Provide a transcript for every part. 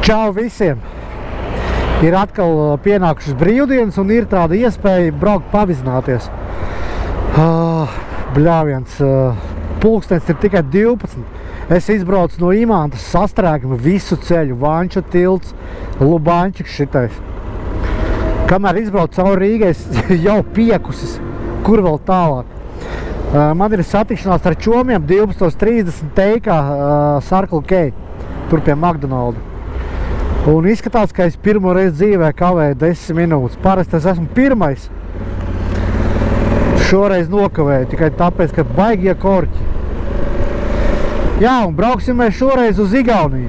Čau visiem! Ir atkal pienākušas brīvdienas un ir tāda iespēja braukt pavizināties. Bļāviens, pulkstens ir tikai 12. Es izbraucu no Imantas sastrēgumu visu ceļu, Vanču tilts, Lubaņčiks šitais. Kamēr izbraucu cauri Rīgai, es jau piekusis, kur vēl tālāk. Man ir satikšanās ar čomiem 12:30 teikā Circle K, tur pie McDonalda. Un izskatās, ka es pirmo reizi dzīvē kavēju 10 minūtes. Parasti es esmu pirmais. Šoreiz nokavēju, tikai tāpēc, ka baigie korķi. Jā, un brauksim mēs šoreiz uz Igauniju.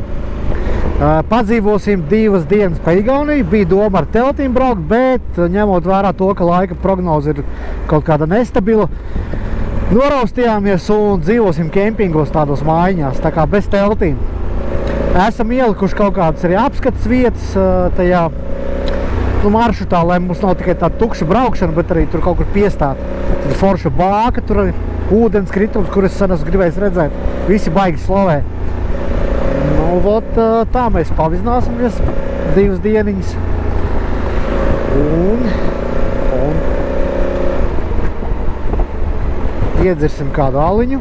Padzīvosim 2 dienas pa Igauniju. Bija doma ar teltīm braukt, bet ņemot vērā to, ka laika prognoze ir kaut kāda nestabila, noraustījāmies un dzīvosim kempingos tādos mājiņās, tā kā bez teltīm. Esam ielikuši kaut kādas arī apskats vietas tajā maršrutā, lai mums nav tikai tāda tukša braukšana, bet arī tur kaut kur piestāt. Tad forša bāka, tur ir ūdens kritums, kur es sen esmu gribējis redzēt. Visi baigi slavē. Nu, vot tā mēs pavizināsimies 2 dieniņas. Un iedzersim kādu aliņu.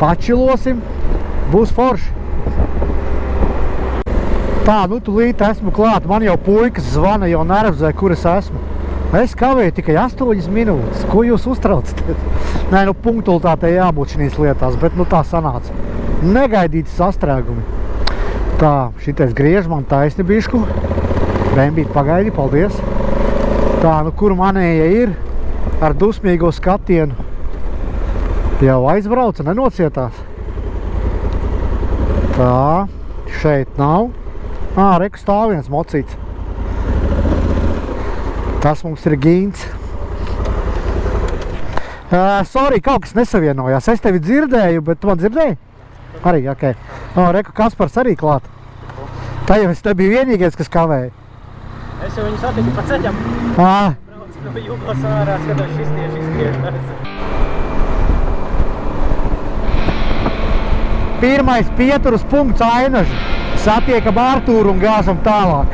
Pačilosim. Būs forši. Tā, nu tūlīt esmu klāt. Man jau puikas zvana, jau nervzē, kur es esmu. Es kavēju tikai 8 minūtes. Ko jūs uztraucaties? Nē, nu punktualitātei jābūt šīs lietās, bet nu tā sanāca. Negaidīti sastrēgumi. Tā, šitais griež man taisni bišku. Bembīt pagaidi, paldies. Tā, nu kur manēja ir ar dusmīgo skatienu. Jau aizbrauca, nenocietās. Tā, šeit nav. Reku stāv viens mocīts. Tas mums ir Gīns. Sorry, kaut kas nesavienojās. Es tevi dzirdēju, bet tu man dzirdēji? Arī, ok. Reku Kaspars arī klāt. Tā jau es te biju vienīgais, kas kavēja. Es jau viņu satiku pa ceļam. Braucu no Jugos ārā, skatos šis tieši izgriežās. Pirmais pieturas punkts Ainaži. Satiekam Artūru un gāžam tālāk.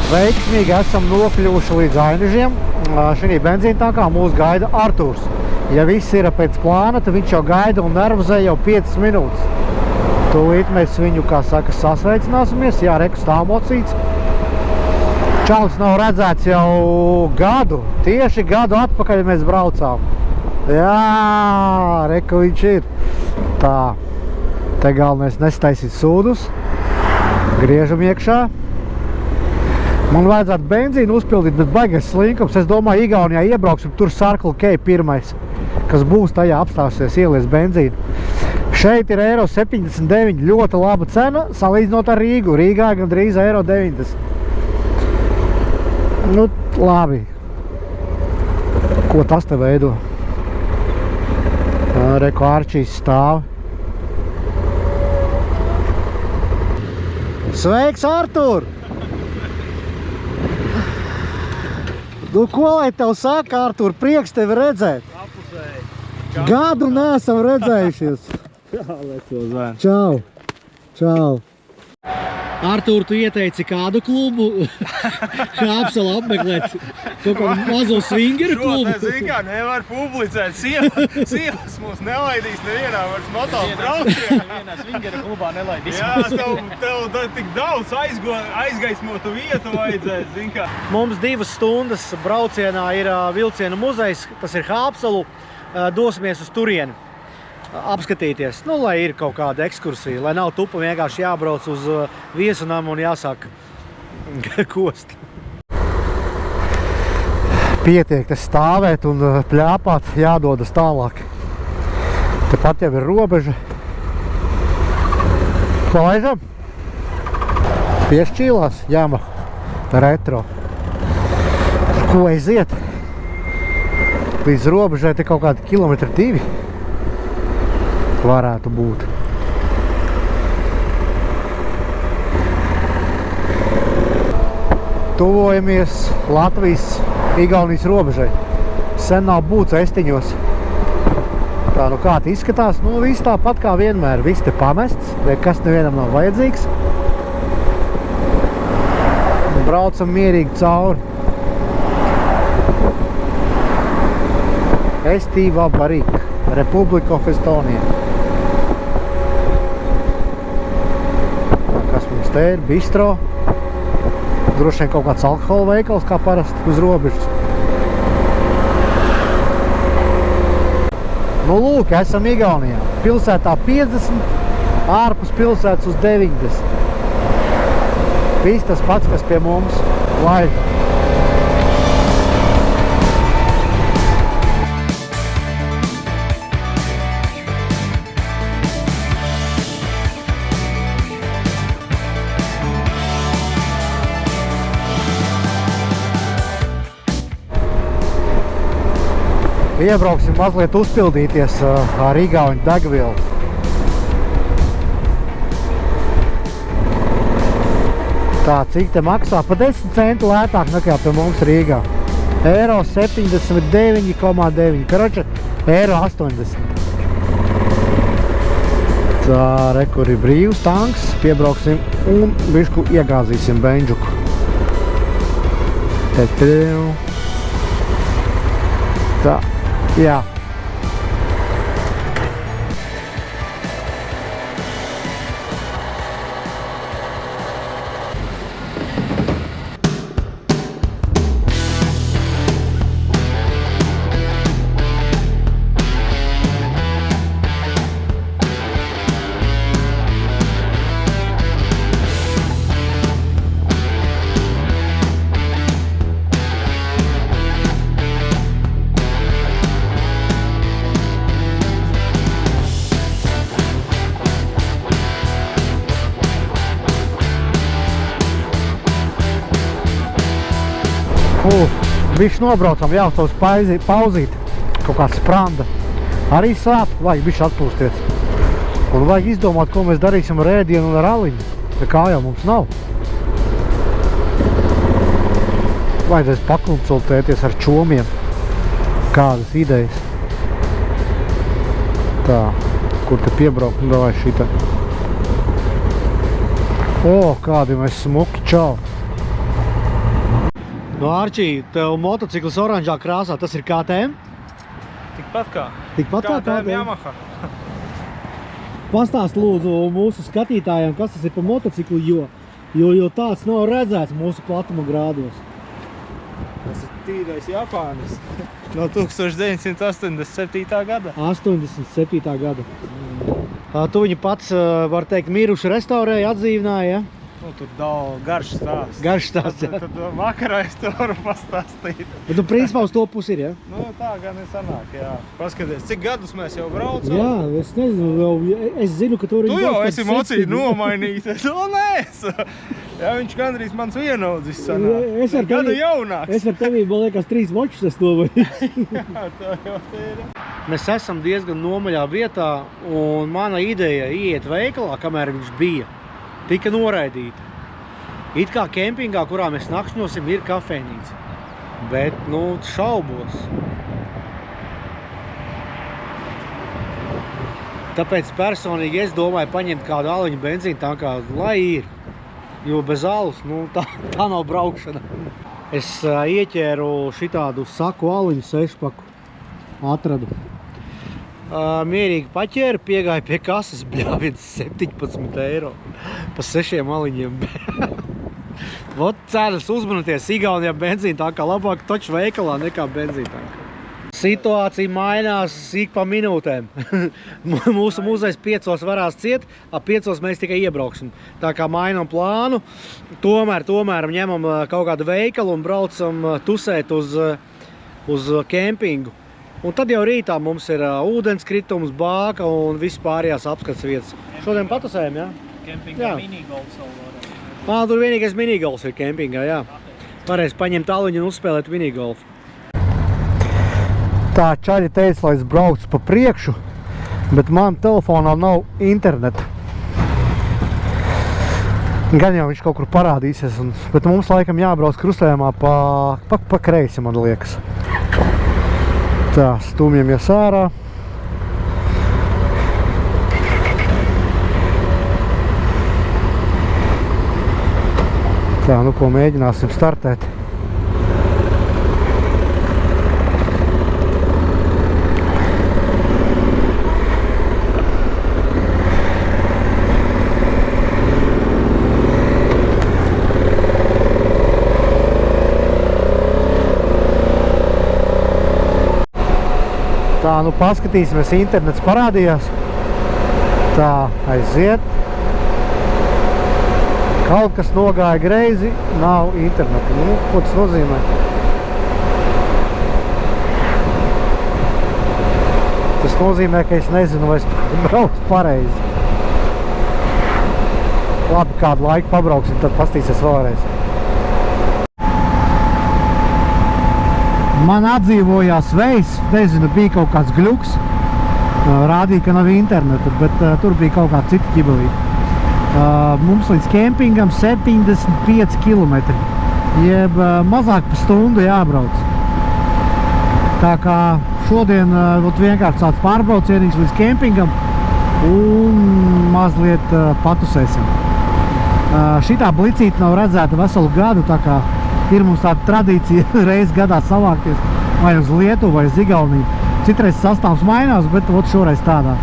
Veiksmīgi esam nokļuvuši līdz Ainažiem. Šī benzīntākā mūs gaida Artūrs. Ja viss ir pēc plāna, tad viņš jau gaida un nervozē jau 5 minūtes. Tūlīt mēs viņu, kā saka, sasveicināsimies. Jā, reku stāv mocīts. Čalis nav redzēts jau gadu. Tieši gadu atpakaļ mēs braucām. Jā, reku viņš ir. Tā. Te galvenais nestaisīt sūdus. Griežam iekšā. Man vajadzētu benzīnu uzpildīt, bet baigais slinkums. Es domāju, Igaunijā iebrauksim, tur Circle K pirmais, kas būs tajā apstāsies, ielies benzīnu. Šeit ir €79, ļoti laba cena, salīdzinot ar Rīgu. Rīgā gandrīz €90. Nu, labi. Ko tas te veido? Reku Arčīs stāv. Sveiks, Artur! Nu, ko lai tev saka, Artur? Prieks tevi redzēt. Apusēji. Gadu neesam redzējušies. Jā, lec vēl zvēn. Čau. Čau. Artūr, tu ieteici kādu klubu Hāpsalu apmeklēt? Kaut kādu mazo swingeru klubu? Šo, zin kā, nevar publicēt. Sievas mūs nelaidīs nevienā vairs motobraucienā. Nevienā swingeru klubā nelaidīs. Jā, tev tik daudz aizgaismotu vietu vajadzēs, zin kā. Mums 2 stundas braucienā ir vilcienu muzejs, tas ir Hāpsalu. Dosimies uz turieni apskatīties, nu, lai ir kaut kāda ekskursija, lai nav tupa vienkārši jābrauc uz viesunām un jāsāk kost. Pietiek te stāvēt un pļāpāt, jādodas tālāk. Tepat jau ir robeža. Ko laižam? Piešķīlās Yamaha retro. Ko aiziet? Līdz robežai te kaut kādi 2 kilometri varētu būt. Tuvojamies Latvijas-Igaunijas robežai. Sen nav būts Estiņos. Tā nu kā izskatās, nu viss tāpat kā vienmēr. Viss te pamests, nekas nevienam nav vajadzīgs. Braucam mierīgi cauri. Estīvā Barīka, Republika of Estonia. Kas mums te ir? Bistro. Droši vien kaut kāds alkohola veikals, kā parasti uz robežas. Nu lūk, esam Igaunijā. Pilsētā 50, ārpus pilsētas uz 90. Viss tas pats, kas pie mums. Laižam. Iebrauksim mazliet uzpildīties ar igauņu degvielu. Tā, cik te maksā? Pa 10 centu lētāk nekā pie mums Rīgā. Eiro 79,9. Karoči, eiro 80. Tā, re, kur ir brīvs tanks. Piebrauksim un bišku iegāzīsim benžuku. Tā. Jā. Bišķi nobraucam, jāuztos pauzīt, kaut kā spranda. Arī sāp, vajag bišķi atpūsties. Un vajag izdomāt, ko mēs darīsim ar ēdienu un ar aliņu. Tā kā jau mums nav. Vajadzēs pakonsultēties ar čomiem. Kādas idejas. Tā, kur te piebraukt, nu davai šitā. O, kādi mēs smuki, čau. Nu, Arčī, tev motocikls oranžā krāsā, tas ir KTM? Tikpat kā. Tikpat kā KTM Yamaha. Pastāst lūdzu mūsu skatītājiem, kas tas ir pa motociklu, jo tāds nav redzēts mūsu platuma grādos. Tas ir tīrais Japānis. No 1987. gada. 87. gada. Tu viņu pats, var teikt, miruši restaurēja, atdzīvināja, ja? Nu, tur daudz garš stāsts. Garš stāsts, jā. Tad vakarā es to varu pastāstīt. Bet tu principā uz to pusi ir, ja? Nu, tā gan ir sanāk, jā. Paskaties, cik gadus mēs jau braucam. Jā, es nezinu, es zinu, ka tur Tu jau esi mocīju nomainīt. O, nē, jā, viņš gandrīz mans vienaudzis sanāk. Gadu jaunāks. Es ar tevi, man liekas, 3 močus es nomainīju. Jā, tā jau te ir. Mēs esam diezgan nomaļā vietā, un mana ideja iet veikalā, kamēr viņš bija, tika noraidīta. It kā kempingā, kurā mēs nakšņosim, ir kafejnīca. Bet, nu, šaubos. Tāpēc personīgi es domāju paņemt kādu aliņu benzīnu tankā, lai ir. jo bez alus, nu, tā nav braukšana. Es ieķēru šitādu saku aliņu 6-paku, atradu. Mierīgi paķēru, piegāju pie kases, bļāviens 17 eiro pa 6 aliņiem. Vot cenas uzmanieties, Igaunijā benzīna tā kā labāk toču veikalā nekā benzīna tā. Situācija mainās ik pa minūtēm. Mūsu muzejs 5 varās ciet, ap 5 mēs tikai iebrauksim. Tā kā mainām plānu, tomēr ņemam kaut kādu veikalu un braucam tusēt uz kempingu. Un tad jau rītā mums ir ūdenskritums, bāka un viss pārējās apskats vietas. Šodien patusējam, jā? Kempingā minigolfs vēl. Tur vienīgais minigolfs ir kempingā, jā. Varēs paņemt aliņu un uzspēlēt minigolfu. Tā čaļi teica, lai es braucu pa priekšu, bet man telefonā nav interneta. Gan jau viņš kaut kur parādīsies, bet mums laikam jābrauc krustojumā pa kreisi, man liekas. Tā, stumjamies ārā. Tā, nu ko mēģināsim startēt. Tā, nu paskatīsimies, internets parādījās. Tā, aiziet. Kaut kas nogāja greizi, nav interneta. Nu, ko tas nozīmē? Tas nozīmē, ka es nezinu, vai es braucu pareizi. Labi, kādu laiku pabrauksim, tad pastīsies vēlreiz. Man atdzīvojās vejs, nezinu, bija kaut kāds gļuks, rādīja, ka nav interneta, bet tur bija kaut kāda cita ķibelīte. Mums līdz kempingam 75 kilometri, jeb mazāk pa stundu jābrauc. Tā kā šodien vienkārši tāds pārbraucienīgs līdz kempingam un mazliet patusēsim. Šitā blicīte nav redzēta veselu gadu, tā kā ir mums tāda tradīcija reiz gadā savākties vai uz Lietuvu vai uz Igauniju. Citreiz sastāvs mainās, bet ot šoreiz tādā.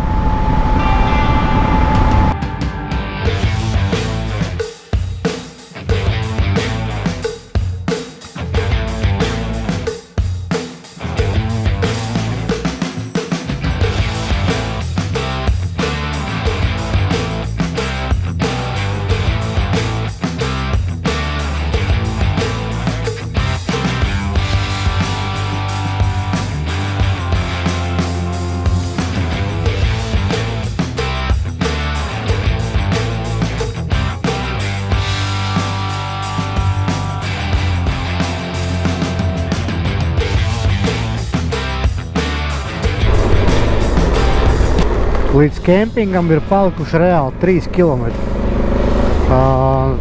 Līdz kempingam ir palikuši reāli 3 km.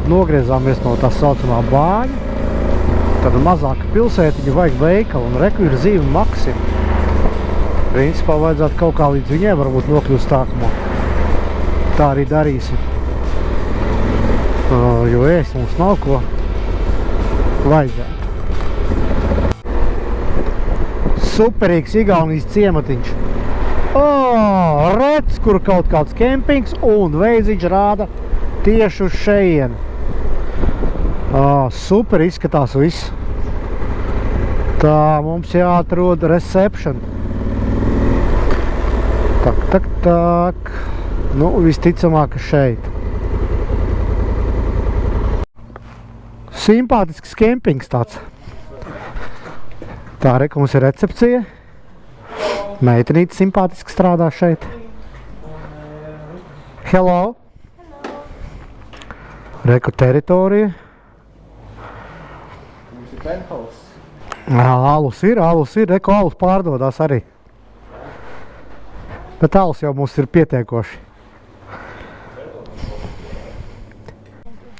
Nogriezāmies no tā saucamā Bāņa. Tad mazāka pilsētiņa, vajag veikalu un reku ir Zīve Maksima. Principā vajadzētu kaut kā līdz viņiem varbūt nokļūst tākumā. Tā arī darīsim. Jo ēst mums nav ko vajadzētu. Superīgs Igaunijas ciematiņš. Redz, kur kaut kāds kempings un veiziņš rāda tieši uz šejieni. Super izskatās viss. Tā, mums jāatrod reception. Tak. Nu, visticamāk, šeit. Simpātisks kempings tāds. Tā, re, ka mums ir recepcija. Meitenīte simpātiski strādā šeit. Hello. Reku teritorija. Mums ir penthouse. Alus ir. Reku alus pārdodās arī. Bet alus jau mums ir pietiekoši.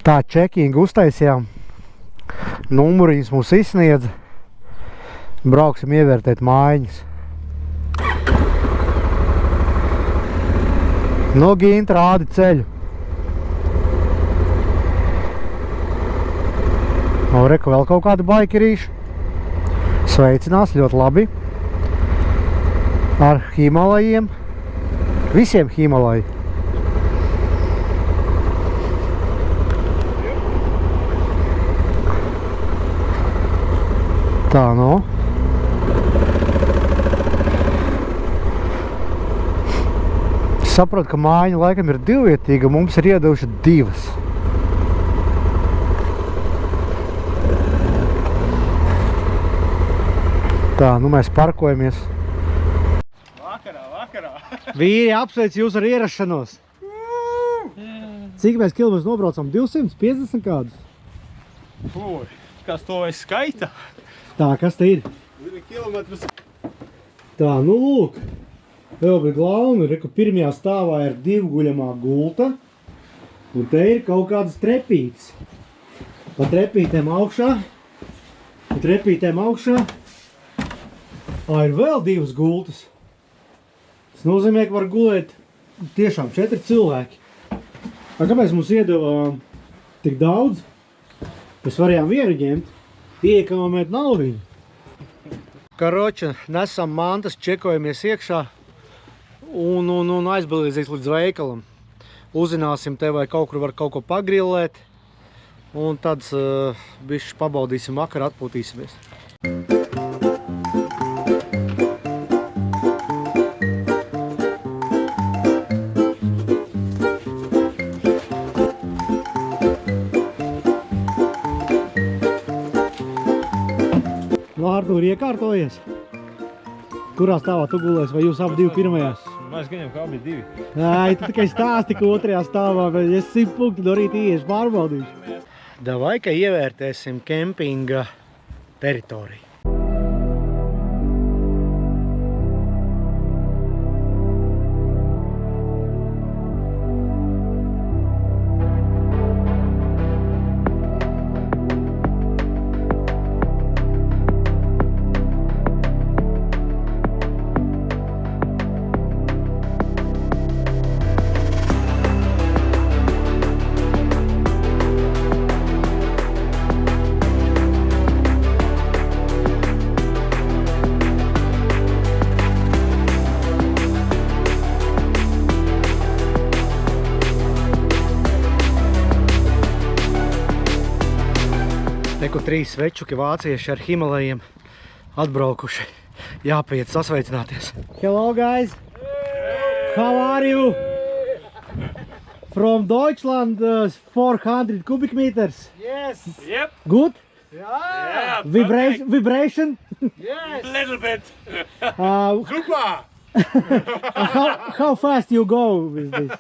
Tā, čekingu uztaisījām. Numuriņas mums izsniedza. Brauksim ievērtēt mājiņas. Nu, Ginta, rādi ceļu. O, reku vēl kaut kādi baikerīši. Sveicinās, ļoti labi. Ar Himalajiem. Visiem Himalaji. Tā, nu. Es saprotu, ka mājiņa laikam ir divvietīga, mums ir iedevuši 2. Tā, nu mēs parkojamies. Vakarā. Vīri, apsveic jūs ar ierašanos. Cik mēs kilometrus nobraucam? 250 kādus? Ui, kas to es skaita? Tā, kas te ir? 2 kilometrus. Tā, nu lūk. Vēl bija glauni, reku pirmajā stāvā ir 2-guļamā gulta. Un te ir kaut kādas trepītes. Pa trepītēm augšā. Ir vēl 2 gultas. Tas nozīmē, ka var gulēt tiešām 4 cilvēki. Kāpēc mums iedeva tik daudz? Mēs varējām vienu ņemt. Iekamamēt nav viņu. Karoči, nesam mantas, čekojamies iekšā un aizbilīsies līdz veikalam. Uzzināsim te, vai kaut kur var kaut ko pagrillēt. Un tad bišķi pabaudīsim vakaru, atpūtīsimies. Nu, Artūri, iekārtojies? Kurā stāvā tu gulēsi, vai jūs abi 2 pirmajās? Mēs gaņam, ka abi 2. Ai, tu tikai stāsti, ka 2. stāvā, bet es 100 punktu no rīta iešu pārbaudīšu. Davai, ka ievērtēsim kempinga teritoriju. Teku 3 svečuki vācieši ar Himalajiem atbraukuši. Jāpaiet sasveicināties. Hello guys! How are you? From Deutschland, 400 cubic meters. Yes. Yep. Good? Yeah. Vibration? Yes. Little bit. Super. How fast you go with this?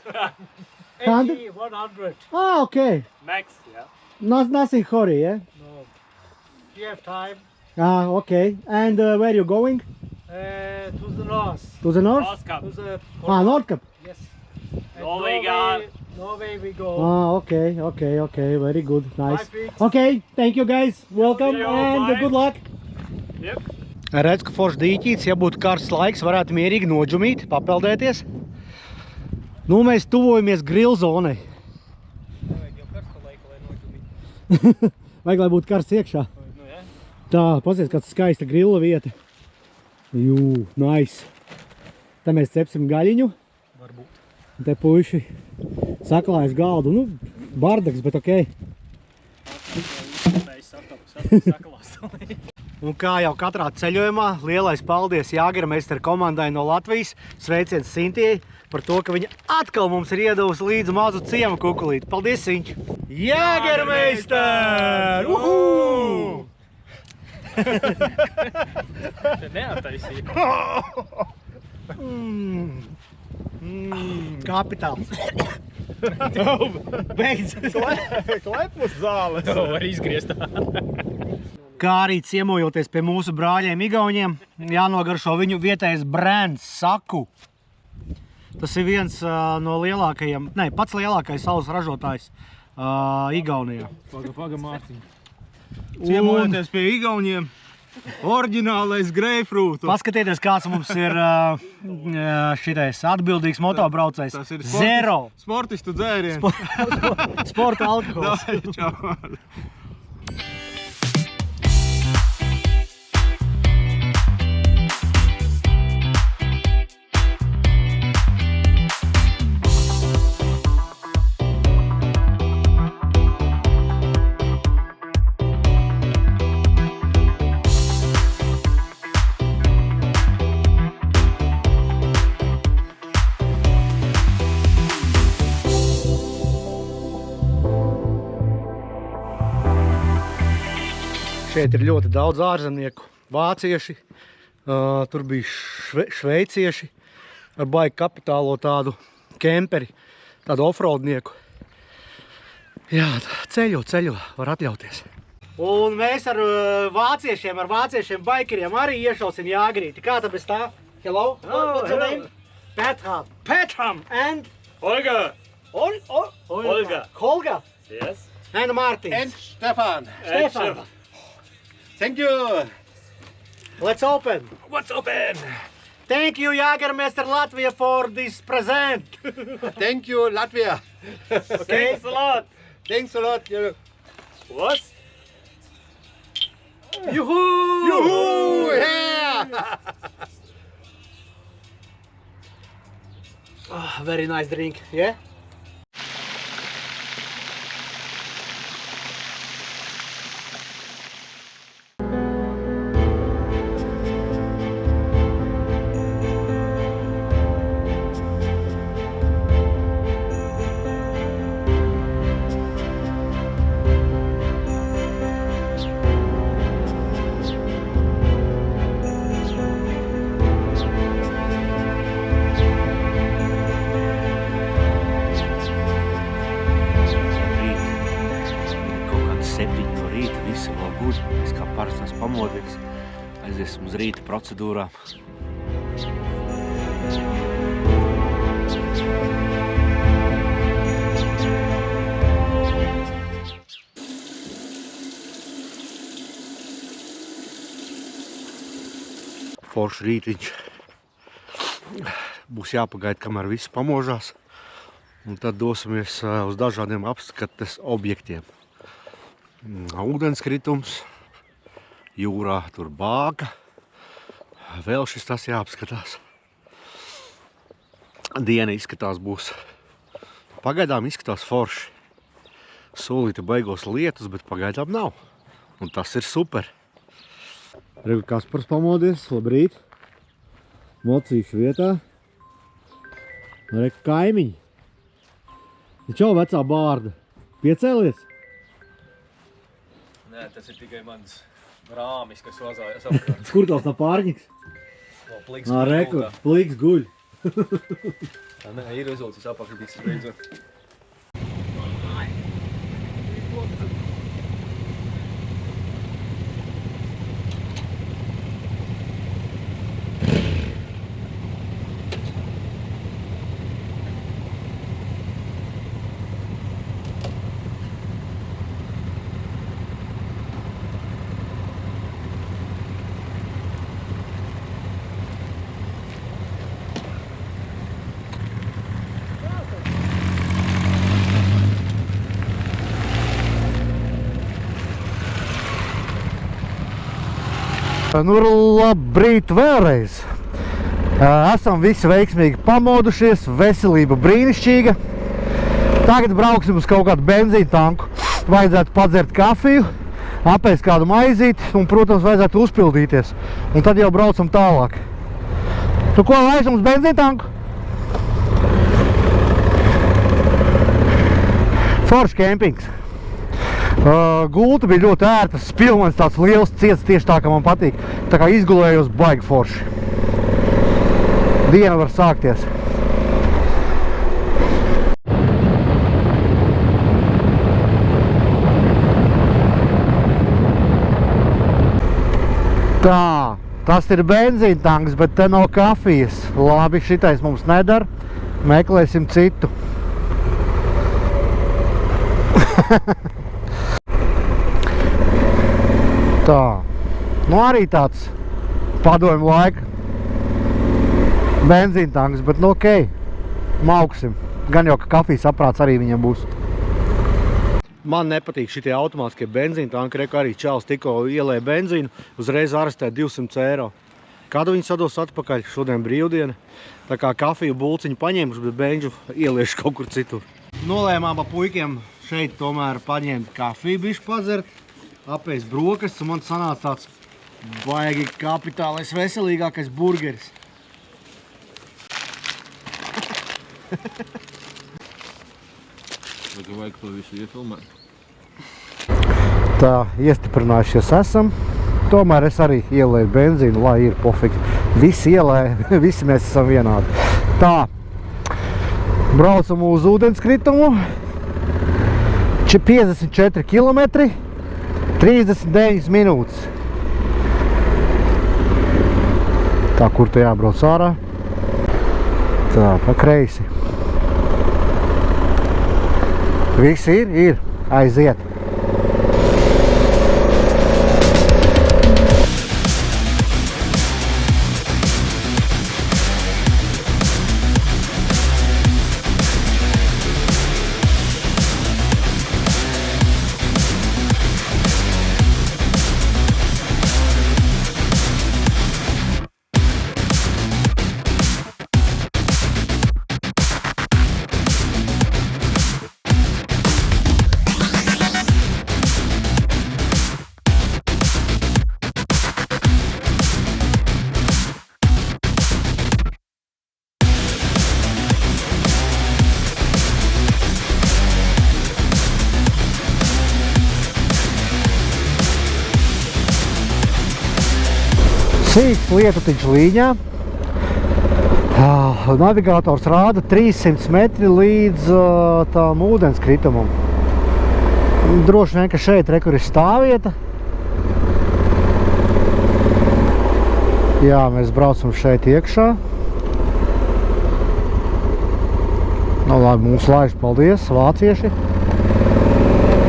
80, 100. Ah, okay. Max, yeah. Nothing hurry, yeah? No. You have time. Ah, okay. And where you going? To the north. To the north? To the Nordkapp. Yes. Norway we go. Ah, okay. Very good. Nice. 5 weeks. Okay, thank you guys. Welcome you, and bye. good luck. Yep. Redz, ka foršs dīķīts, ja būtu karsts laiks, varētu mierīgi nodžumīt, papeldēties. Nu, mēs tuvojamies grill zonai. Vajag, lai būtu karsts iekšā. Nu, jā. Tā, pasies, kāds skaista grilla vieta. Jū, nice. Te mēs cepsim gaļiņu. Varbūt. Te puiši saklājas galdu. Nu, bardaks, bet okei. Un kā jau katrā ceļojumā, lielais paldies Jāgermeistera komandai no Latvijas. Sveiciens Sintijai par to, ka viņa atkal mums ir iedavusi līdzi mazu ciemu kukulīti. Paldies, Sinč! Jāgermeister! Uhuu! Te neataisīja. Kapitāls! Beidz! Klepus zāles. To var izgriezt. Kā arī ciemojoties pie mūsu brāļiem Igauņiem, jānogaršo viņu vietējais brands Saku. Tas ir viens no lielākajiem, pats lielākais saules ražotājs Igaunijā. Paga, Mārtiņ. Ciemojoties pie Igauņiem, oriģinālais greifrūtu. Paskatieties, kāds mums ir šitais atbildīgs motobraucējs. Tas ir Zero. Sportistu dzēriens. Sporta alkohols. Čau. Šeit ir ļoti daudz ārzemnieku, vācieši, tur bija šveicieši ar baigi kapitālo tādu kemperi, tādu offroadnieku. Jā, ceļo, var atļauties. Un mēs ar vāciešiem baikeriem arī iešausim Jāgrīti. Kā tad bez tā? Hello? What's your name? Petram. And? Olga. Olga. Holga? Yes. And Martin. And Stefan. Stefan. Thank you. Let's open. What's open? Thank you, Jägermeister Latvia, for this present. Thank you, Latvia. Okay? Thanks a lot. Thanks a lot. What? Yoo-hoo! Yoo-hoo! Yeah! Oh, very nice drink, yeah? Es kā parasti esmu pamodies, aiziesim uz rīta procedūrām. Foršs rītiņš. Būs jāpagaida, kamēr viss pamožās. Un tad dosimies uz dažādiem apskates objektiem. Ūdenskritums, jūrā tur bāka, vēl šis tas jāapskatās. Diena izskatās būs, pagaidām izskatās forši. Solīti beigos lietus, bet pagaidām nav. Un tas ir super. Regu Kaspars pamodies, labrīt. Mocīšu vietā. Regu kaimiņi. Čau, vecā bārda. Piecēlies? Nē, tas ir tikai mans rāmis, kas vazājas apkārt. Kur tās tā pārņiks? Reku, pliks guļ. Nē, ir uzvilcis apakšbīts beidzot. Nu, labrīt vēlreiz. Esam visi veiksmīgi pamodušies, veselība brīnišķīga. Tagad brauksim uz kaut kādu benzīnu tanku. Vajadzētu padzert kafiju, apēst kādu maizīti un, protams, vajadzētu uzpildīties. Un tad jau braucam tālāk. Tu ko, aizam uz benzīnu tanku? Foršs kempings. Gulta bija ļoti ērta, spilmens tāds liels ciets, tieši tā, kā man patīk. Tā kā izgulējos baigi forši. Diena var sākties. Tā, tas ir benzīntanks, bet te nav kafijas. Labi, šitais mums nedara. Meklēsim citu. Tā, nu arī tāds padomju laika benzīntanks, bet nu okei, mauksim. Gan jau, ka kafijas aprāts arī viņam būs. Man nepatīk šitie automātiskie benzīntanki, reku arī čāls tikko ielēja benzīnu, uzreiz arestē 200 eiro. Kādu viņi sados atpakaļ, šodien brīvdiena, tā kā kafiju bulciņu paņēmuši, bet benžu ieliešu kaut kur citur. Nolēmām pa puikiem šeit tomēr paņemt kafiju bišķi padzert, apēst brokastis, un man sanāca tāds baigi kapitālais veselīgākais burgeris. Vai vajag to visu iefilmēt? Tā, iestiprinājušies esam. Tomēr es arī ielēju benzīnu, lai ir pofīgi. Visi ielēja, visi mēs esam vienādi. Tā, braucam uz ūdenskritumu. 54 km, 39 minūtes. Tā, kur te jābrauc ārā? Tā, pa kreisi. Visi ir, aiziet. Sīks lietutiņš līņā. Navigators rāda 300 metri līdz tām ūdenskritumam. Droši vien, ka šeit rekur ir stāvvieta. Jā, mēs braucam šeit iekšā. Nu, labi, mums laiž, paldies, vācieši.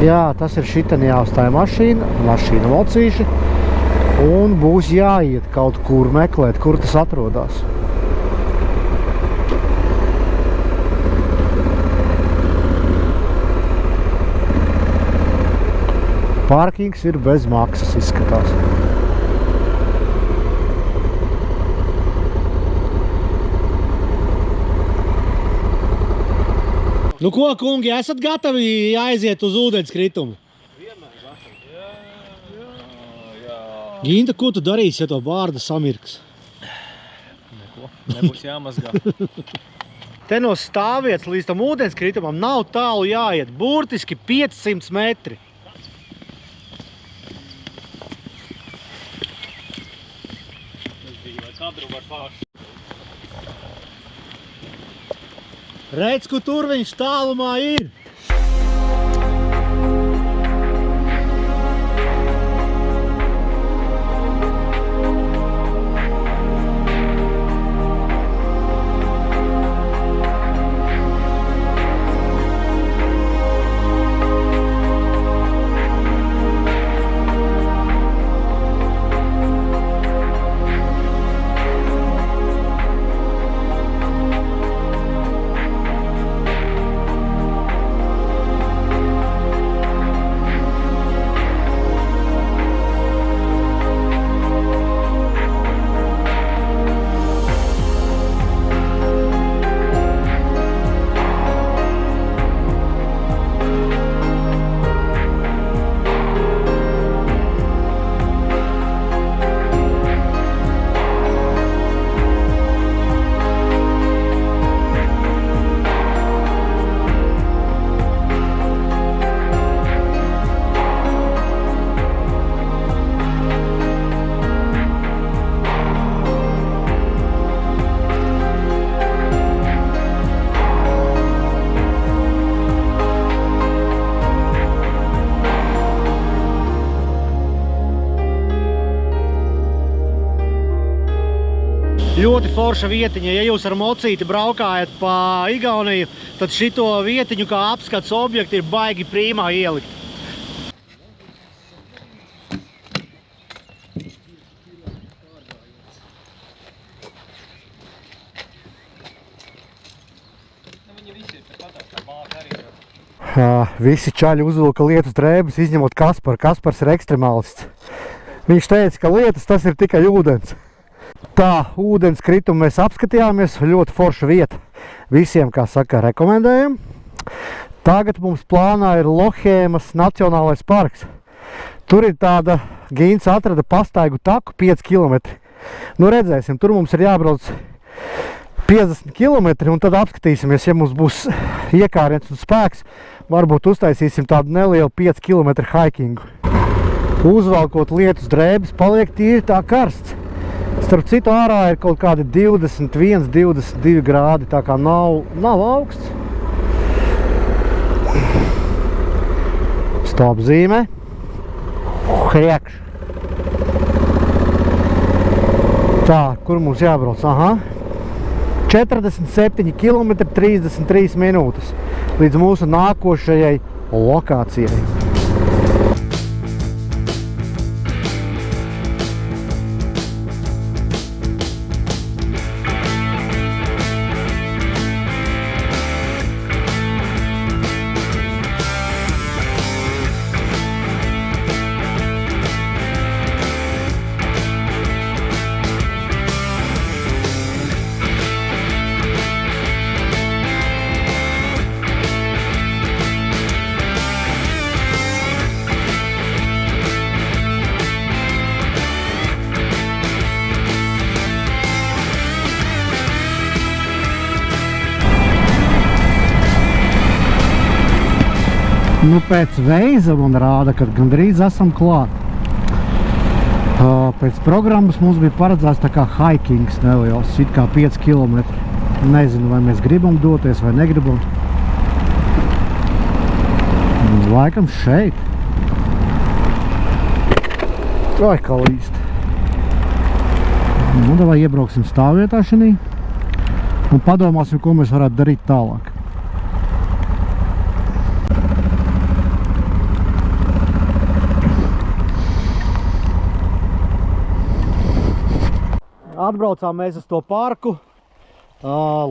Jā, tas ir šitani jāuzstāja mašīna mocīši. Un būs jāiet kaut kur meklēt, kur tas atrodas. Parkings ir bez maksas, izskatās. Nu ko, kungi, esat gatavi aiziet uz ūdenskritumu? Ginta, ko tu darīsi, ja to bārda samirks? Neko, nebūs jāmazgā. Te no stāvvietas līdz tam ūdenskritumam nav tālu jāiet, burtiski 500 metri. Tas bija, vai kadru var paši. Redz, kur tur viņš tālumā ir. Ļoti forša vietiņa, ja jūs ar mocīti braukājat pa Igauniju, tad šito vietiņu kā apskats objekti ir baigi prīmā ielikt. Visi čaļi uzvilka lietus drēbes, izņemot Kasparu. Kaspars ir ekstremālists. Viņš teica, ka lietus tas ir tikai ūdens. Tā, ūdenskritumu mēs apskatījāmies, ļoti forša vieta. Visiem, kā saka, rekomendējam. Tagad mums plānā ir Lohēmas Nacionālais parks. Tur ir tāda, Gīns atrada pastaigu taku 5 km. Nu redzēsim, tur mums ir jābrauc 50 km un tad apskatīsimies, ja mums būs iekāriens un spēks. Varbūt uztaisīsim tādu nelielu 5 km hikingu. Uzvalkot lietus drēbes, paliek tīri tā karsts. Starp citu, ārā ir kaut kādi 21, 22 grādi, tā kā nav augsts. Stop zīme. Hriekš. Tā, kur mums jābrauc? Aha. 47 km 33 minūtes līdz mūsu nākošajai lokācijai. Nu, pēc veiza man rāda, kad gandrīz esam klāt. Pēc programmas mums bija paredzēts tā kā hikings neliels, it kā 5 km. Nezinu, vai mēs gribam doties vai negribam. Laikam šeit. Vai kā līst. Nu, davai iebrauksim stāvvietā šinī un padomāsim, ko mēs varētu darīt tālāk. Atbraucām mēs uz to parku,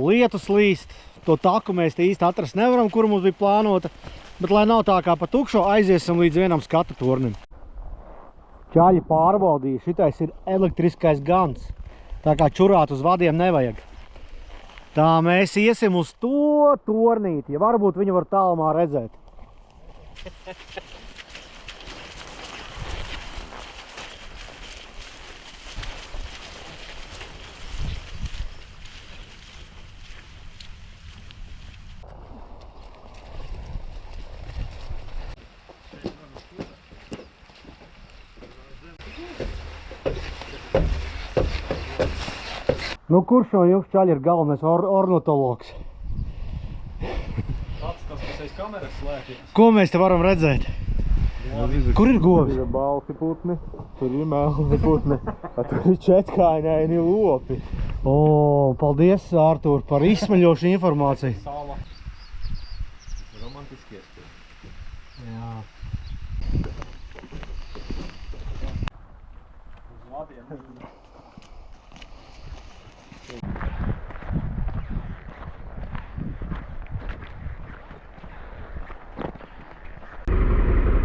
lietus līst, to taku mēs te īsti atrast nevaram, kuru mums bija plānota, bet lai nav tā kā pa tukšo, aiziesim līdz vienam skatu turnim. Čaļi pārbaudīja, šitais ir elektriskais gans, tā kā čurāt uz vadiem nevajag. Tā mēs iesim uz to tornīti, ja varbūt viņu var tālumā redzēt. Nu, kurš no jums čaļi ir galvenais ornitologs? Pats tas, kas aiz kameras slēpjas. Ko mēs te varam redzēt? Kur ir govis? Tur ir balti putni, tur ir melni putni, tur ir četkāņaini lopi. O, paldies, Ārtur, par izsmeļošu informāciju. Sala. Romantiski iespēja. Jā. Uz vadiem.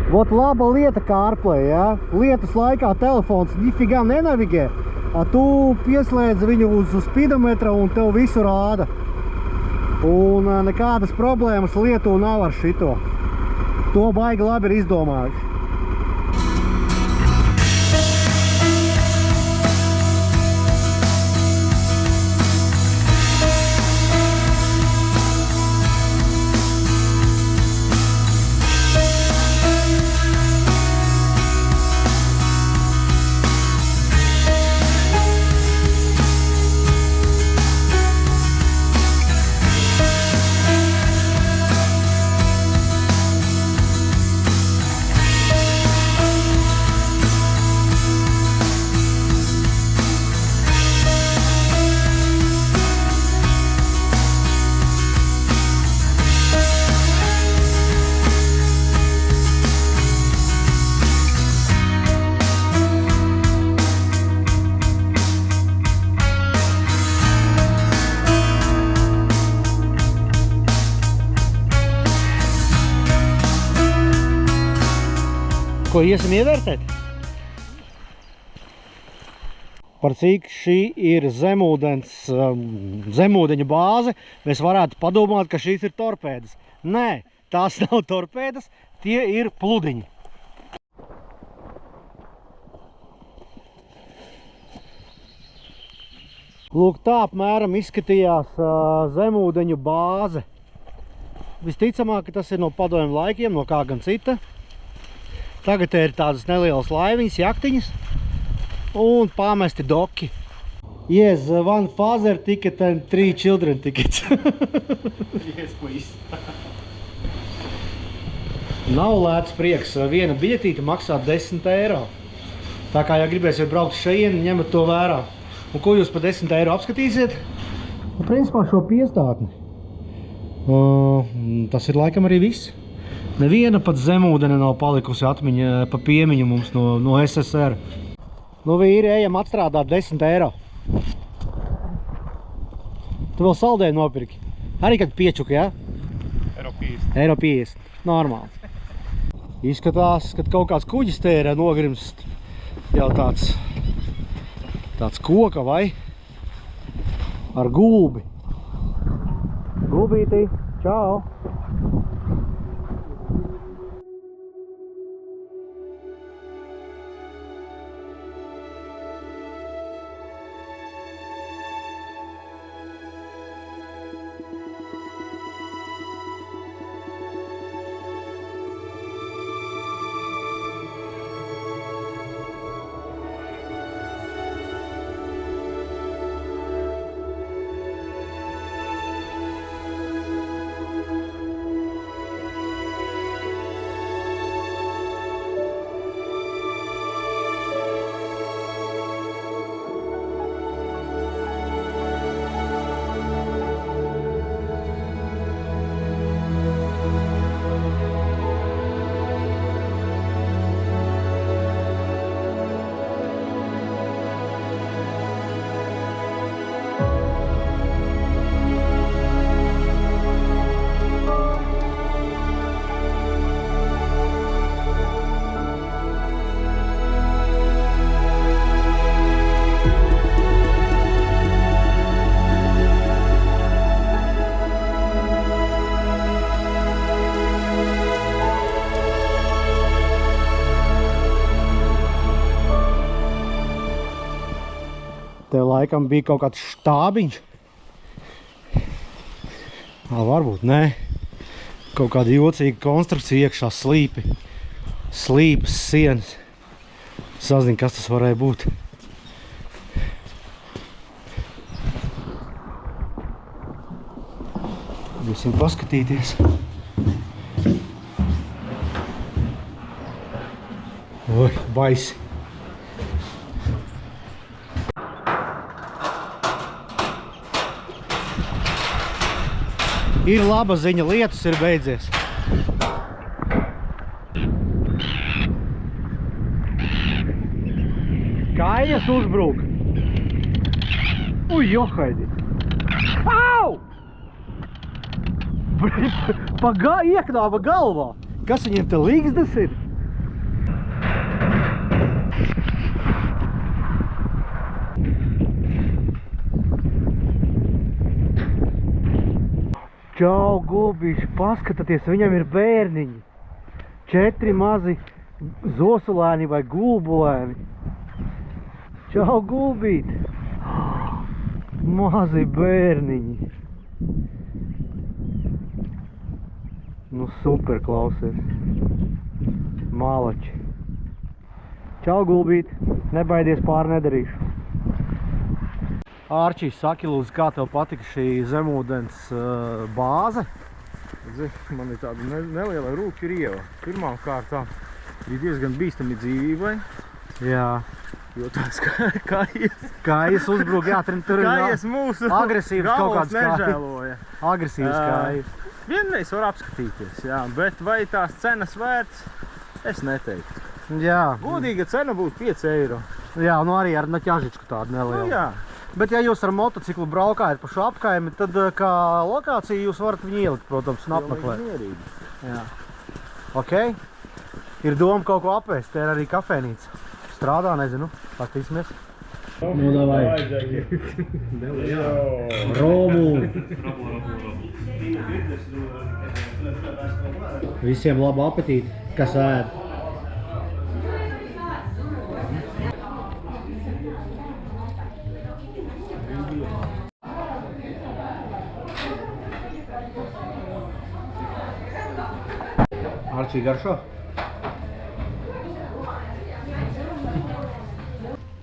Vot laba lieta CarPlay, ja? Lietas laikā telefons nifigā nenavigē. Tu pieslēdz viņu uz spidometra un tev visu rāda. Un nekādas problēmas lietu nav ar šito. To baigi labi ir izdomājuši. Ko iesim ievērtēt? Par cik šī ir zemūdeņa bāze, mēs varētu padomāt, ka šīs ir torpēdas. Nē, tās nav torpēdas, tie ir pludiņi. Lūk, tā apmēram izskatījās zemūdeņu bāze. Visticamāk, ka tas ir no padomju laikiem, no kā gan cita. Tagad te ir tādas nelielas laiviņas, jaktiņas un pamesti doki. Yes, one father ticket and 3 children tickets. Yes, please. Nav lēts prieks, viena biļetīte maksā 10 eiro. Tā kā, ja gribēsiet braukt šejieni, ņemat to vērā. Un ko jūs par 10 eiro apskatīsiet? Principā šo piestātni. Tas ir laikam arī viss. Neviena pat zemūdene nav palikusi atmiņa pa piemiņu mums no SSR. Nu, vīri, ejam atstrādāt 10 eiro. Tu vēl saldēju nopirki? Arī kad piečuka, jā? Eiro 50. Normāli. Izskatās, kad kaut kāds kuģis te ir nogrimst jau tāds koka vai ar gulbi. Gulbītī, čau! Te laikam bija kaut kāds štābiņš. Varbūt, nē. Kaut kāda jocīga konstrukcija iekšā, slīpas, sienas. Sazinu, kas tas varēja būt. Visiem paskatīties. Oi, baisi. Ir laba ziņa, lietus ir beidzies. Kājas uzbrūk. Uj, johaidi. Au! Ieknāva galvā. Kas viņiem te līgzdas ir? Čau, gulbīši, paskatieties, viņam ir bērniņi. 4 mazi zosulēni vai gulbulēni. Čau, gulbīti. Mazi bērniņi. Nu, super, klausies. Malači. Čau, gulbīti. Nebaidies, pāri nedarīšu. Ārčī, saki lūdzu, kā tev patika šī zemūdens bāze? Man ir tāda neliela rūkļu rieva. Pirmām kārtām ir diezgan bīstami dzīvībai. Jā. Jo tās kājas... Kājas uzbruk, jā, tur ir kājas mūsu agresīvas kaut kādas nežēloja. Agresīvas kājas. Vienreiz var apskatīties, jā, bet vai tās cenas vērts, es neteiktu. Jā. Godīga cena būtu 5 eiro. Jā, nu arī ar naķažičku tādu nelielu. Nu, jā. Bet ja jūs ar motociklu braukājat pa šo apkaimi, tad kā lokāciju jūs varat viņu ielikt, protams, un apmeklēt. Jā. Ok. Ir doma kaut ko apēst, te ir arī kafēnīca. Strādā, nezinu, patīsimies. Nu, davai. Romu. Visiem labu apetīti, kas ēd. Arčī, garšo?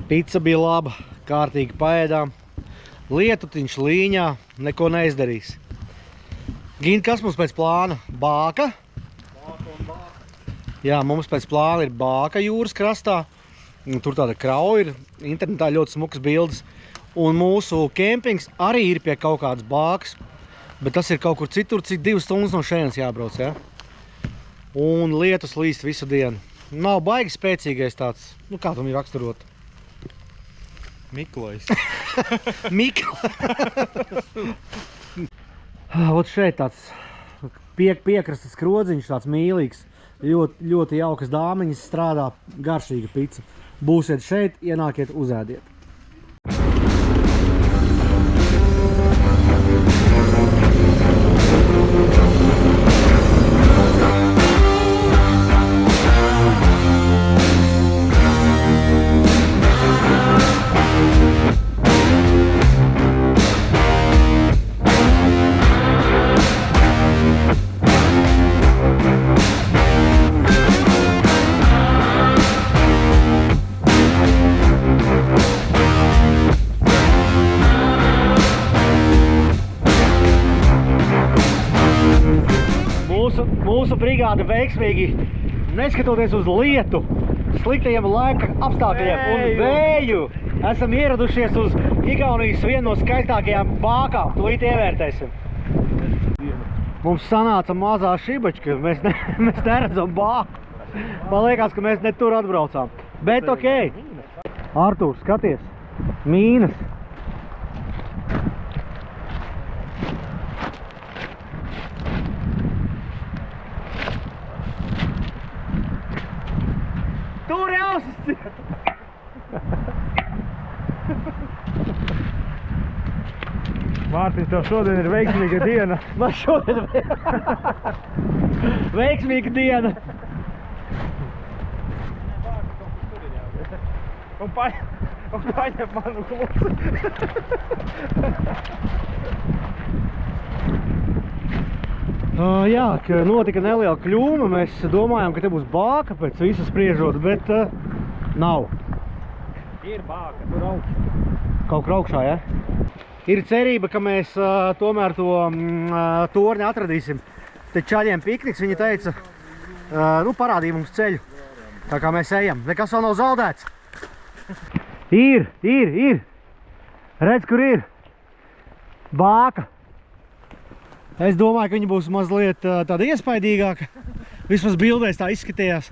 Pica bija laba, kārtīgi paēdām. Lietutiņš līņā, neko neizdarīs. Gint, kas mums pēc plāna? Bāka? Jā, mums pēc plāna ir bāka jūras krastā. Tur tāda krauja ir, internetā ļoti smukas bildes. Un mūsu kempings arī ir pie kaut kādas bākas, bet tas ir kaut kur citur, cik 2 stundas no šejienes jābrauc, ja? Un lietus līst visu dienu. Nav baigi spēcīgais tāds, nu kā tam ir raksturot? Miklais. Ot šeit tāds piekrastes krodziņš, tāds mīlīgs, ļoti jaukas dāmiņas strādā, garšīga pica. Būsiet šeit, ienākiet, uzēdiet. Mūsu brigāde veiksmīgi, neskatoties uz lietu, sliktajiem laika apstākļiem un vēju, esam ieradušies uz Igaunijas vienu no skaistākajām bākām. Tūlīt ievērtēsim. Mums sanāca mazā šibačka, mēs neredzam bāku. Man liekas, ka mēs ne tur atbraucām. Bet okei. Artūr, skaties. Mīnas. Tur ausis ciet! Mārtiņš, tev šodien ir veiksmīga diena. Man šodien veiksmīga diena. Un paņem manu klusu. Jā, ka notika neliela kļūma. Mēs domājām, ka te būs bāka pēc visas spriežot, bet nav. Ir bāka, tur augšā. Kaut kur augšā, ja? Ir cerība, ka mēs tomēr to torni atradīsim. Te čaļiem pikniks, viņi teica, nu parādīja mums ceļu. Tā kā mēs ejam. Nekas vēl nav zaudēts. Ir. Redz, kur ir. Bāka. Es domāju, ka viņa būs mazliet tāda iespaidīgāka. Vismaz bildēs tā izskatījās.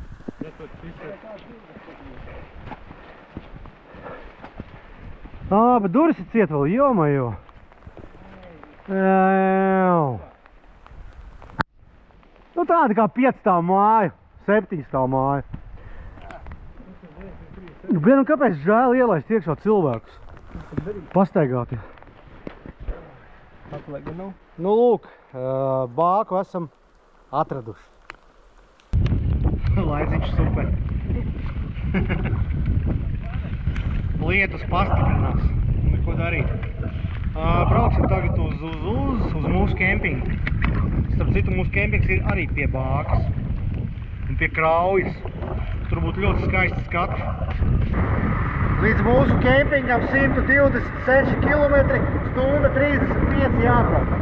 Bet durvis ir ciet vēl, jomajo. Nu tāda kā 5 stāvu māja, 7 stāvu māja. Nu kāpēc žēl ielaist iekšā cilvēkus? Pastaigāties. Nu lūk, bāku esam atraduši. Laiciņš super. Lietus pastiprinās. Neko darīt. Brauksim tagad uz mūsu kempingu. Starp citu, mūsu kempings ir arī pie bākas. Un pie kraujas. Tur būtu ļoti skaisti skati. Līdz mūsu kempingam 126 km, stunda 35 jābrauc.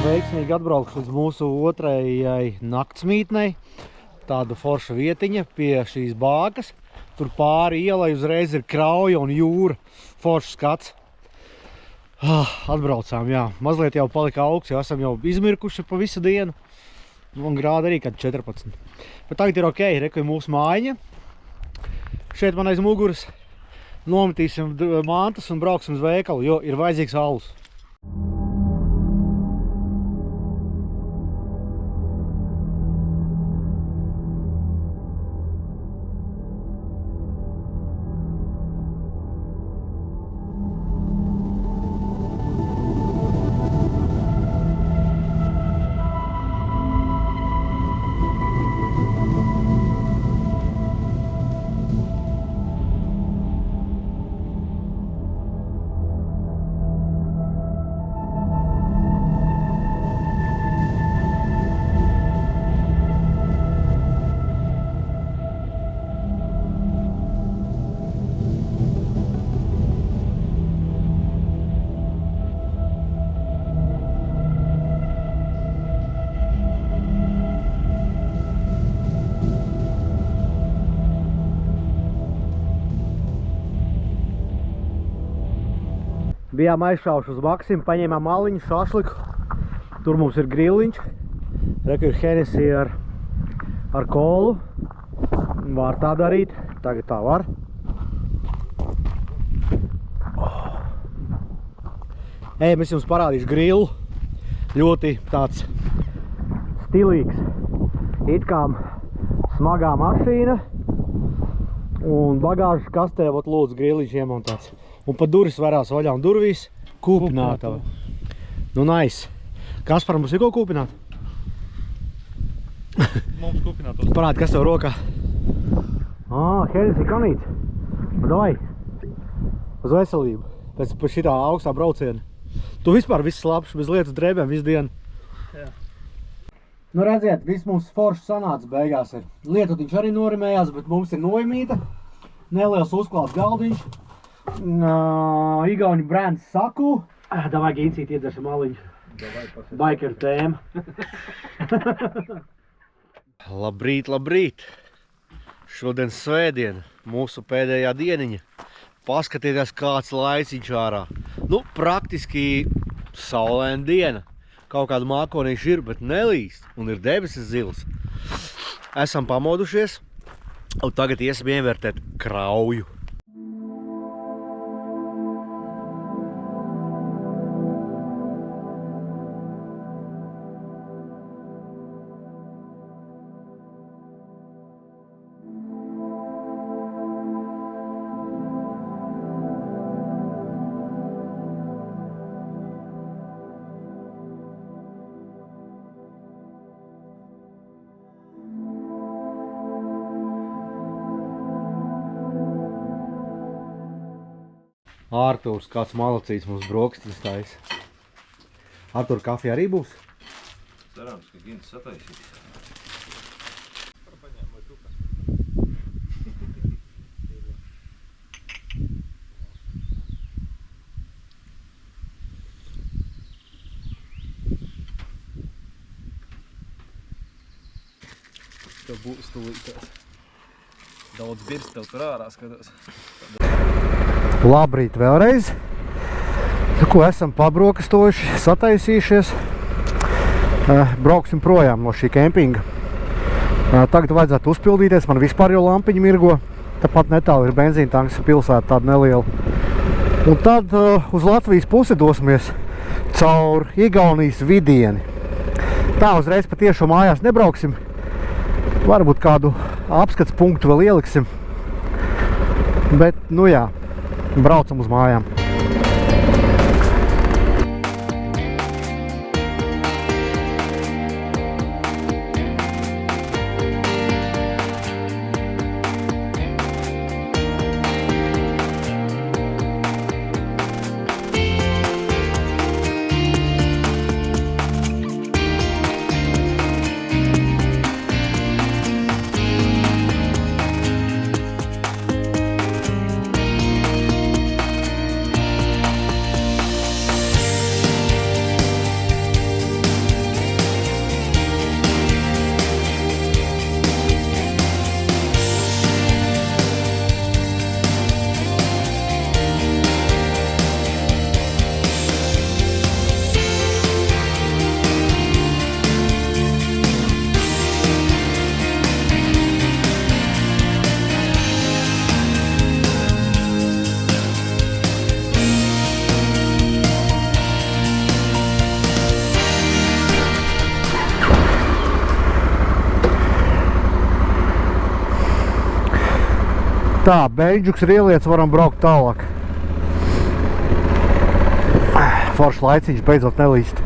veiksmīgi atbraukšu līdz mūsu otrajai naktsmītnei. Tāda forša vietiņa pie šīs bākas. Tur pāri ielai uzreiz ir krauja un jūra. Foršs skats. Atbraucām, jā. Mazliet jau palika augsts, jo esam jau izmirkuši pa visu dienu. Un grādi arī kad 14. Bet tagad ir ok, reku ir mūsu mājiņa. Šeit man aiz muguras nometīsim mantas un brauksim uz veikalu, jo ir vajadzīgs alus. Bijām aizšauši uz Maksim, paņēmām maliņu, šašliku. Tur mums ir grilliņš. Reku ir Hennessy ar kolu. Var tā darīt. Tagad tā var. Es jums parādīšu grillu. Ļoti tāds stilīgs. It kā smagā mašīna. Un bagāžas kastē, vot lūdzu, grilliņš iemontēts. Un pa duris varās vaļā un durvīs kūpinātava. Nu, nice. Kaspar, mums ir ko kūpināt? Mums kūpinātos. Parādi, kas tev rokā? Hennessy kanīts. Davai. Uz veselību. Pēc šitā augstā brauciena. Tu vispār viss labs, bez lietas drēbēm visu dienu. Jā. Nu, redziet, viss mums foršs sanāca beigās ir. Lietutiņš arī norimējās, bet mums ir nojumīta. Neliels uzklāts galdiņš. Igauņu brands Saku. Davai, Gincīt, iedzeršam maliņu. Biker tēma. Labrīt, labrīt. Šodien svētdiena, mūsu pēdējā dieniņa. Paskatieties, kāds laiciņš ārā. Nu, praktiski saulaina diena. Kaut kāda mākonīša ir, bet nelīst. Un ir debesis zils. Esam pamodušies. Un tagad iesim ievērtēt krauju. Artūrs, kāds malacīts mums brokastis taisa. Artūr, kafija arī būs? Cerams, ka Gins sataisīs. Tev būs tūlītās. Daudz birs tev tur ārā skatās. Labrīt vēlreiz. Nu, ko esam pabrokastojuši, sataisījušies. Brauksim projām no šī kempinga. Tagad vajadzētu uzpildīties, man vispār jau lampiņa mirgo. Tāpat netālu ir benzīna tanks pilsēta tāda neliela. Un tad uz Latvijas pusi dosimies caur Igaunijas vidieni. Tā uzreiz patiešām mājās nebrauksim. Varbūt kādu apskats punktu vēl ieliksim. Bet, nu jā, braucam uz mājām. Tā, beidžuks ir ieliec, varam braukt tālāk. Foršs laiciņš beidzot nelīst.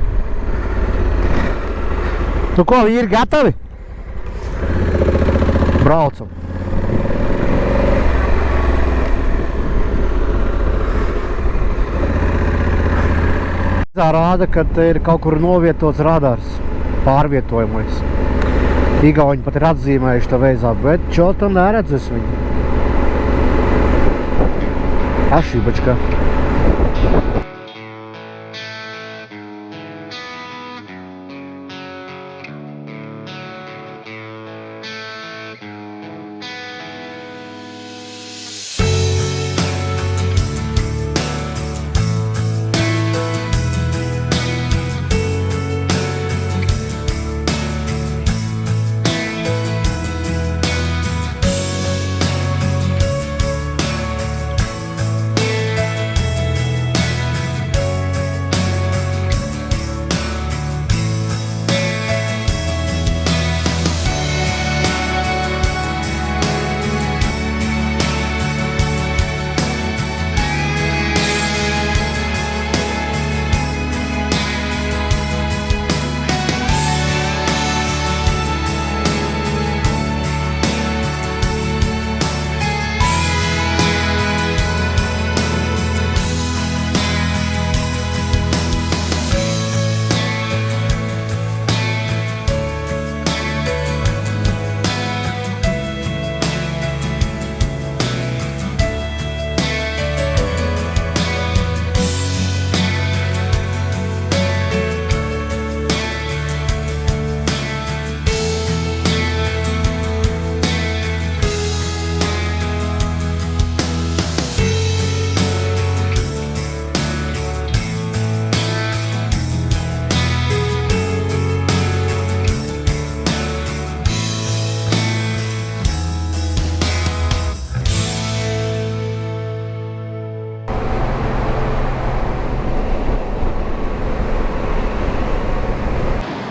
Nu ko, viņi ir gatavi? Braucam. Rāda, ka te ir kaut kur novietots radars, pārvietojamais. Igauņi pat ir atzīmējuši tā veizā, bet čo tam neredzes viņi. Ašībačka.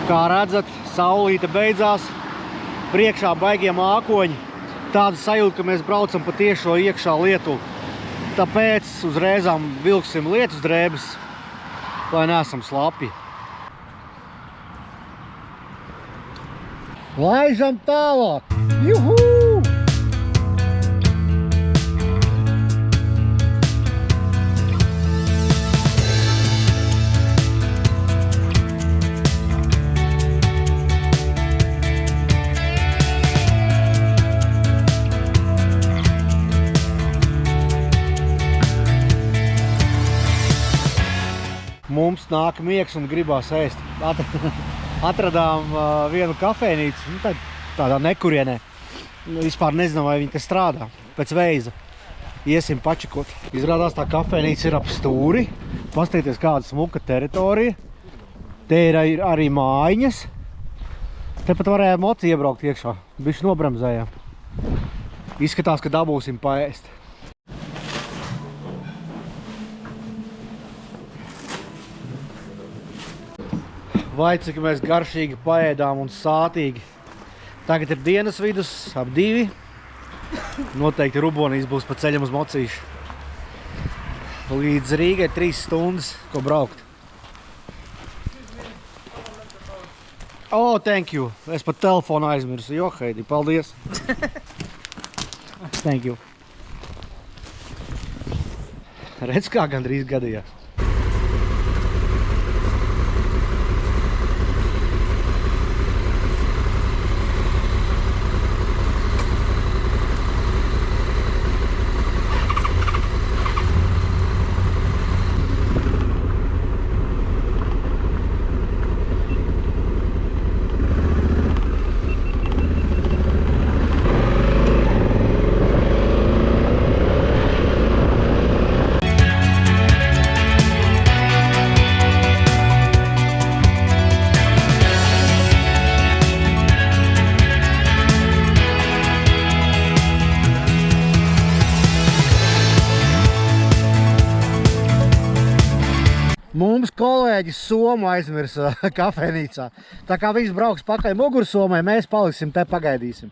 Kā redzat, saulīte beidzās, priekšā baigie mākoņi. Tāda sajūta, ka mēs braucam pa tiešo iekšā Lietuvu. Tāpēc uzreizām vilksim lietus drēbes, lai neesam slapi. Laižam tālāk! Juhu! Mums nāk miegs un gribās ēst. Atradām vienu kafejnīcu, tādā nekurienē. Vispār nezinām, vai viņi te strādā, pēc veiza. Iesim pačikot. Izrādās tā kafejnīca ir ap stūri. Paskatīties, kāda smuka teritorija. Te ir arī mājiņas. Tepat varēja moci iebraukt iekšā. Bišķi nobremzējām. Izskatās, ka dabūsim paēst. Vai cik mēs garšīgi paēdām un sātīgi. Tagad ir dienas vidus, ap 2. Noteikti Rubonīs būs pa ceļam uz mocīšu. Līdz Rīgai 3 stundas, ko braukt. Oh, thank you. Es pat telefonu aizmirsu. Jo, Heidi, paldies. Thank you. Redz, kā gandrīz gadījās. Mums kolēģis Somu aizmirsa kafejnīcā. Tā kā viņš brauks pakaļ Mugursomai, mēs paliksim te pagaidīsim.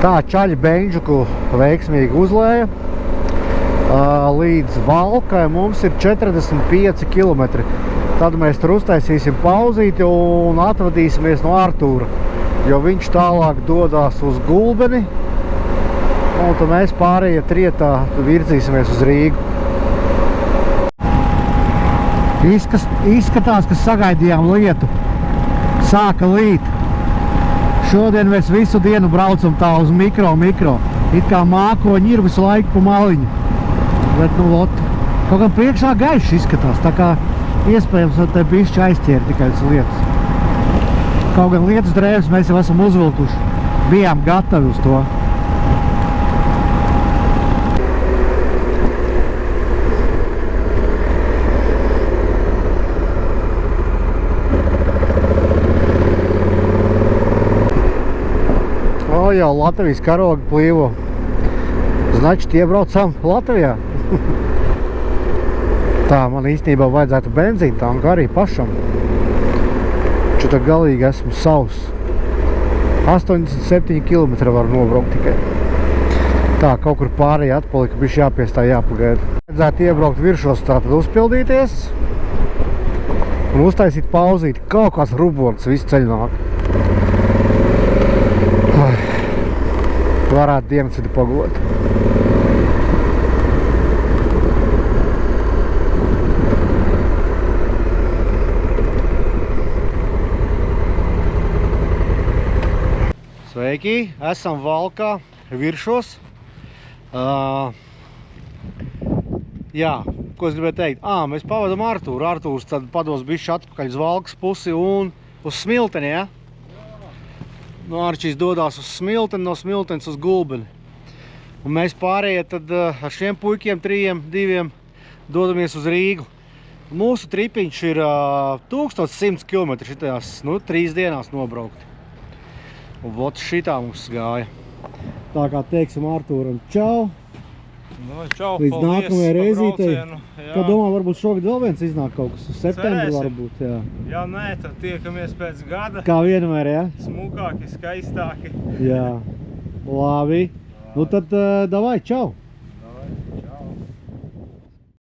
Tā Čaļi Beņģuku veiksmīgi uzlēja. Līdz Valkai mums ir 45 km. Tad mēs tur uztaisīsim pauzīti un atvadīsimies no Artūra, jo viņš tālāk dodās uz Gulbeni. Un tad mēs pārējie trietā virzīsimies uz Rīgu. Izskatās, ka sagaidījām lietu. Sāka līt. Šodien mēs visu dienu braucam tā uz mikro. It kā mākoņi ir visu laiku pa maliņu. Bet, nu, lot, kaut kā priekšā gaišs izskatās, tā kā iespējams, ka te bišķi aizķēra tikai tas lietas. Kaut gan lietas drēbes mēs jau esam uzvilkuši. Bijām gatavi uz to. O, jau Latvijas karogi plīvo. Značit, iebraucām Latvijā. Tā, man īstenībā vajadzētu benzīnu tanku arī pašam. Ču tā galīgi esmu savs. 87 km var nobraukt tikai. Tā, kaut kur pārējie atpalika, bišķi jāpiestā, jāpagaida. Vajadzētu iebraukt viršos, tātad uzpildīties un uztaisīt pauzīti. Kaut kāds rubords visu ceļu nāk. Varētu dienasvidu pagulēt. Sveiki, esam Valkā viršos. Jā, ko es gribēju teikt? Mēs pavadam Artūru. Artūrs tad pados bišķi atpakaļ uz Valkas pusi un uz Smilteni, ja? No Arčīs dodās uz Smilteni, no Smiltenes uz Gulbeni. Un mēs pārējie tad ar šiem puikiem, 2 dodamies uz Rīgu. Mūsu tripiņš ir 1100 km šitajās, 3 dienās nobraukti. Un vot šitā mums gāja. Tā kā teiksim Artūram čau. Nu, čau, līdz nākamajai reizītei. Kā domā, varbūt šogad vēl viens iznāk kaut kas? Septembri varbūt, jā. Ja nē, tad tiekamies pēc gada. Kā vienmēr, jā? Smukāki, skaistāki. Jā. Labi. Nu tad davai, čau!